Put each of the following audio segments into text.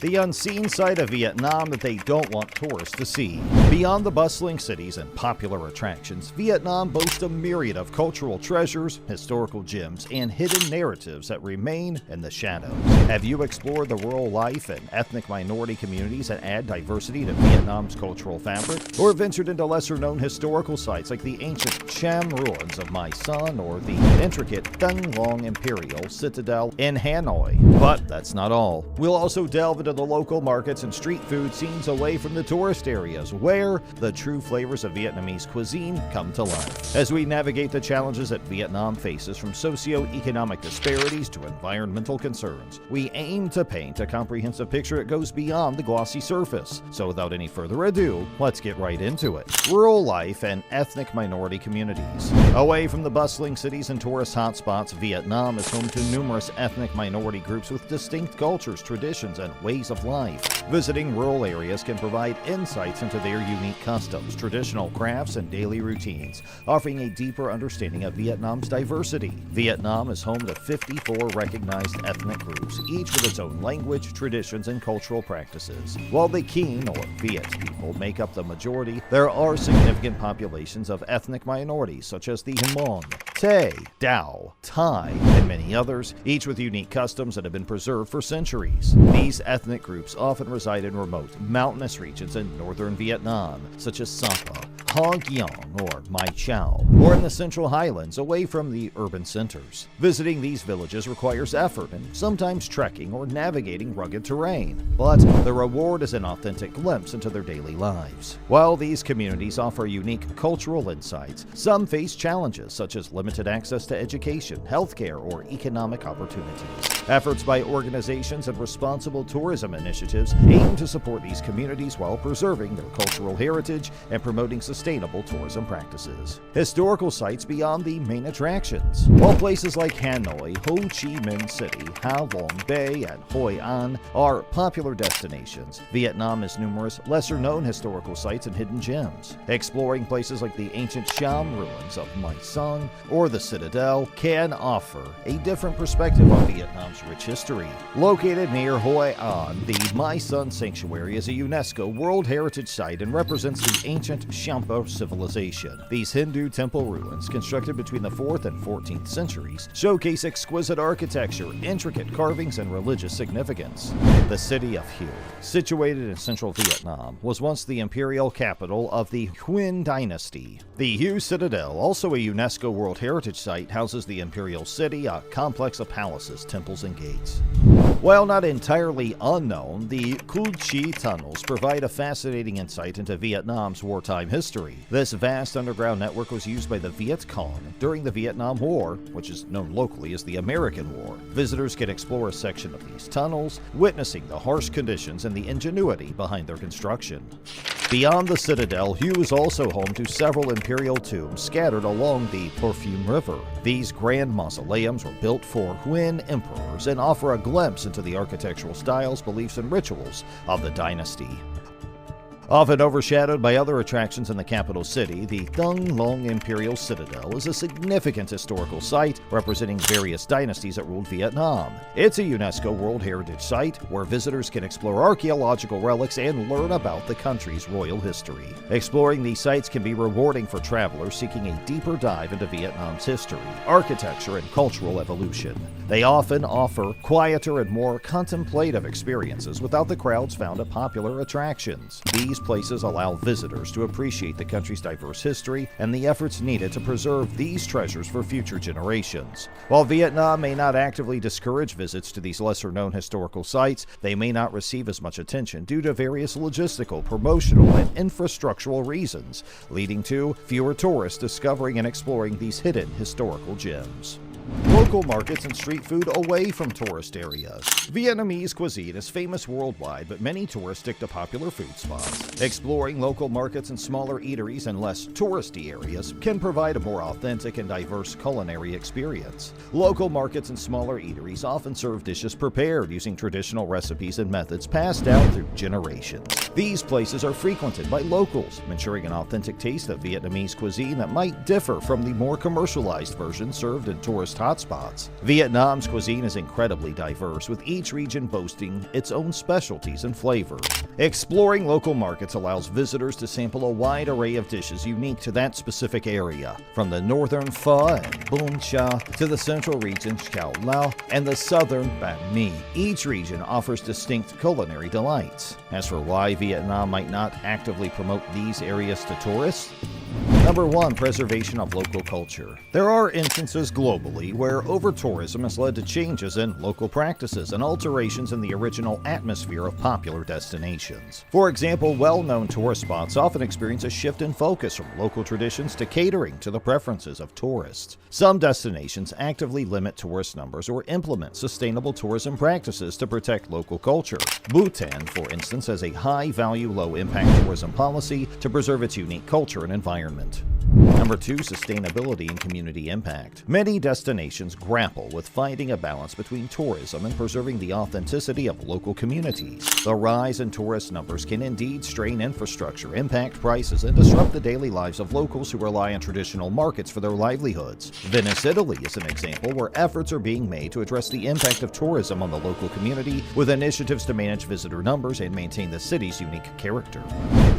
The unseen side of Vietnam that they don't want tourists to see. Beyond the bustling cities and popular attractions, Vietnam boasts a myriad of cultural treasures, historical gems, and hidden narratives that remain in the shadows. Have you explored the rural life and ethnic minority communities that add diversity to Vietnam's cultural fabric? Or ventured into lesser-known historical sites like the ancient Cham ruins of Mai Son or the intricate Thăng Long Imperial Citadel in Hanoi? But that's not all. We'll also delve into the local markets and street food scenes away from the tourist areas, where the true flavors of Vietnamese cuisine come to life. As we navigate the challenges that Vietnam faces, from socio-economic disparities to environmental concerns, we aim to paint a comprehensive picture that goes beyond the glossy surface. So without any further ado, let's get right into it. Rural life and ethnic minority communities. Away from the bustling cities and tourist hotspots, Vietnam is home to numerous ethnic minority groups with distinct cultures, traditions, and ways of life. Visiting rural areas can provide insights into their unique customs, traditional crafts, and daily routines, offering a deeper understanding of Vietnam's diversity. Vietnam is home to 54 recognized ethnic groups, each with its own language, traditions, and cultural practices. While the Kinh, or Viet people, make up the majority, there are significant populations of ethnic minorities such as the Hmong, Tay, Dao, Thai, and many others, each with unique customs that have been preserved for centuries. These ethnic groups often reside in remote, mountainous regions in northern Vietnam, such as Sapa, Ha Giang, or Mai Chau, or in the Central Highlands, away from the urban centers. Visiting these villages requires effort and sometimes trekking or navigating rugged terrain, but the reward is an authentic glimpse into their daily lives. While these communities offer unique cultural insights, some face challenges such as limited access to education, healthcare, or economic opportunities. Efforts by organizations and responsible tourism initiatives aim to support these communities while preserving their cultural heritage and promoting sustainable tourism practices. Historical sites beyond the main attractions. While places like Hanoi, Ho Chi Minh City, Ha Long Bay, and Hoi An are popular destinations, Vietnam has numerous lesser-known historical sites and hidden gems. Exploring places like the ancient Cham ruins of Mai Son or the Citadel can offer a different perspective on Vietnam's rich history. Located near Hoi An, the Mai Son Sanctuary is a UNESCO World Heritage Site and represents the ancient Champa civilization. These Hindu temple ruins, constructed between the 4th and 14th centuries, showcase exquisite architecture, intricate carvings, and religious significance. The city of Hue, situated in central Vietnam, was once the imperial capital of the Nguyen dynasty. The Hue Citadel, also a UNESCO World Heritage Site, houses the imperial city, a complex of palaces, temples, and gates. While not entirely unknown, the Cu Chi tunnels provide a fascinating insight into Vietnam's wartime history. This vast underground network was used by the Viet Cong during the Vietnam War, which is known locally as the American War. Visitors can explore a section of these tunnels, witnessing the harsh conditions and the ingenuity behind their construction. Beyond the Citadel, Hue is also home to several imperial tombs scattered along the Perfume River. These grand mausoleums were built for Nguyen emperors and offer a glimpse into the architectural styles, beliefs, and rituals of the dynasty. Often overshadowed by other attractions in the capital city, the Thăng Long Imperial Citadel is a significant historical site representing various dynasties that ruled Vietnam. It's a UNESCO World Heritage Site where visitors can explore archaeological relics and learn about the country's royal history. Exploring these sites can be rewarding for travelers seeking a deeper dive into Vietnam's history, architecture, and cultural evolution. They often offer quieter and more contemplative experiences without the crowds found at popular attractions. These places allow visitors to appreciate the country's diverse history and the efforts needed to preserve these treasures for future generations. While Vietnam may not actively discourage visits to these lesser-known historical sites, they may not receive as much attention due to various logistical, promotional, and infrastructural reasons, leading to fewer tourists discovering and exploring these hidden historical gems. Local markets and street food away from tourist areas. Vietnamese cuisine is famous worldwide, but many tourists stick to popular food spots. Exploring local markets and smaller eateries in less touristy areas can provide a more authentic and diverse culinary experience. Local markets and smaller eateries often serve dishes prepared using traditional recipes and methods passed down through generations. These places are frequented by locals, ensuring an authentic taste of Vietnamese cuisine that might differ from the more commercialized version served in tourist hotspots. Vietnam's cuisine is incredibly diverse, with each region boasting its own specialties and flavors. Exploring local markets allows visitors to sample a wide array of dishes unique to that specific area, from the northern pho and bún cha to the central region's chao lao and the southern banh mi. Each region offers distinct culinary delights. As for why Vietnam might not actively promote these areas to tourists, Number 1. Preservation of local culture. There are instances globally where over-tourism has led to changes in local practices and alterations in the original atmosphere of popular destinations. For example, well-known tourist spots often experience a shift in focus from local traditions to catering to the preferences of tourists. Some destinations actively limit tourist numbers or implement sustainable tourism practices to protect local culture. Bhutan, for instance, has a high-value, low-impact tourism policy to preserve its unique culture and environment. Number 2. Sustainability and community impact. Many destinations grapple with finding a balance between tourism and preserving the authenticity of local communities. The rise in tourist numbers can indeed strain infrastructure, impact prices, and disrupt the daily lives of locals who rely on traditional markets for their livelihoods. Venice, Italy is an example where efforts are being made to address the impact of tourism on the local community, with initiatives to manage visitor numbers and maintain the city's unique character.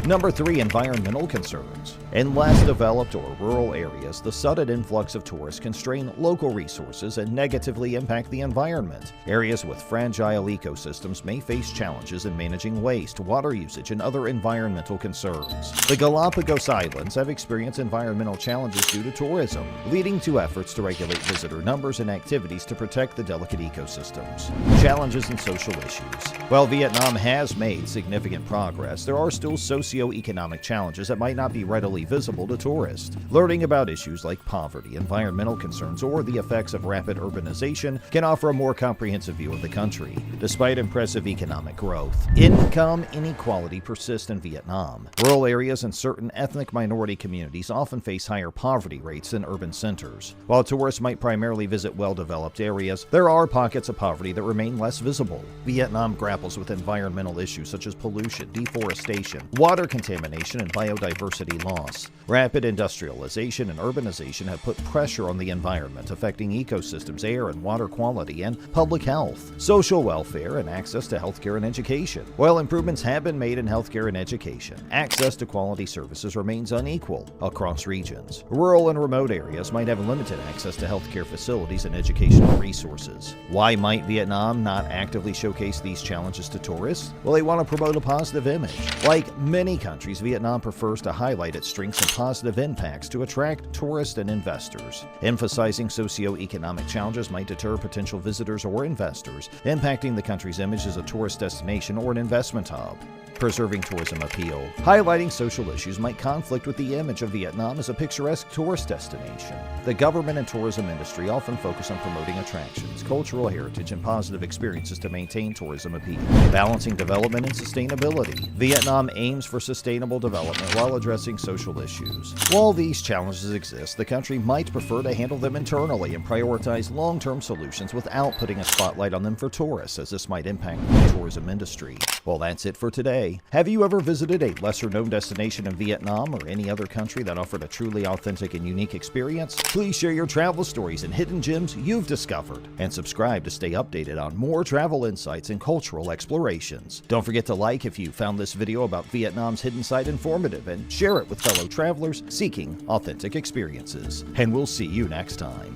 Number 3. Environmental concerns. In less developed or rural areas, the sudden influx of tourists can strain local resources and negatively impact the environment. Areas with fragile ecosystems may face challenges in managing waste, water usage, and other environmental concerns. The Galapagos Islands have experienced environmental challenges due to tourism, leading to efforts to regulate visitor numbers and activities to protect the delicate ecosystems. Challenges and social issues. While Vietnam has made significant progress, there are still socio-economic challenges that might not be readily visible to tourists. Learning about issues like poverty, environmental concerns, or the effects of rapid urbanization can offer a more comprehensive view of the country. Despite impressive economic growth, income inequality persists in Vietnam. Rural areas and certain ethnic minority communities often face higher poverty rates than urban centers. While tourists might primarily visit well-developed areas, there are pockets of poverty that remain less visible. Vietnam grapples with environmental issues such as pollution, deforestation, water contamination, and biodiversity loss. Rapid industrialization and urbanization have put pressure on the environment, affecting ecosystems, air and water quality, and public health, social welfare, and access to healthcare and education. While improvements have been made in healthcare and education, access to quality services remains unequal across regions. Rural and remote areas might have limited access to healthcare facilities and educational resources. Why might Vietnam not actively showcase these challenges to tourists? Well, they want to promote a positive image. Like many countries, Vietnam prefers to highlight its strengths and positive impacts to attract tourists and investors. Emphasizing socio-economic challenges might deter potential visitors or investors, impacting the country's image as a tourist destination or an investment hub. Preserving tourism appeal. Highlighting social issues might conflict with the image of Vietnam as a picturesque tourist destination. The government and tourism industry often focus on promoting attractions, cultural heritage, and positive experiences to maintain tourism appeal. Balancing development and sustainability. Vietnam aims for sustainable development while addressing social issues. While these challenges exist, the country might prefer to handle them internally and prioritize long-term solutions without putting a spotlight on them for tourists, as this might impact the tourism industry. Well, that's it for today. Have you ever visited a lesser-known destination in Vietnam or any other country that offered a truly authentic and unique experience? Please share your travel stories and hidden gems you've discovered, and subscribe to stay updated on more travel insights and cultural explorations. Don't forget to like if you found this video about Vietnam's hidden side informative, and share it with fellow travelers seeking authentic experiences. And we'll see you next time.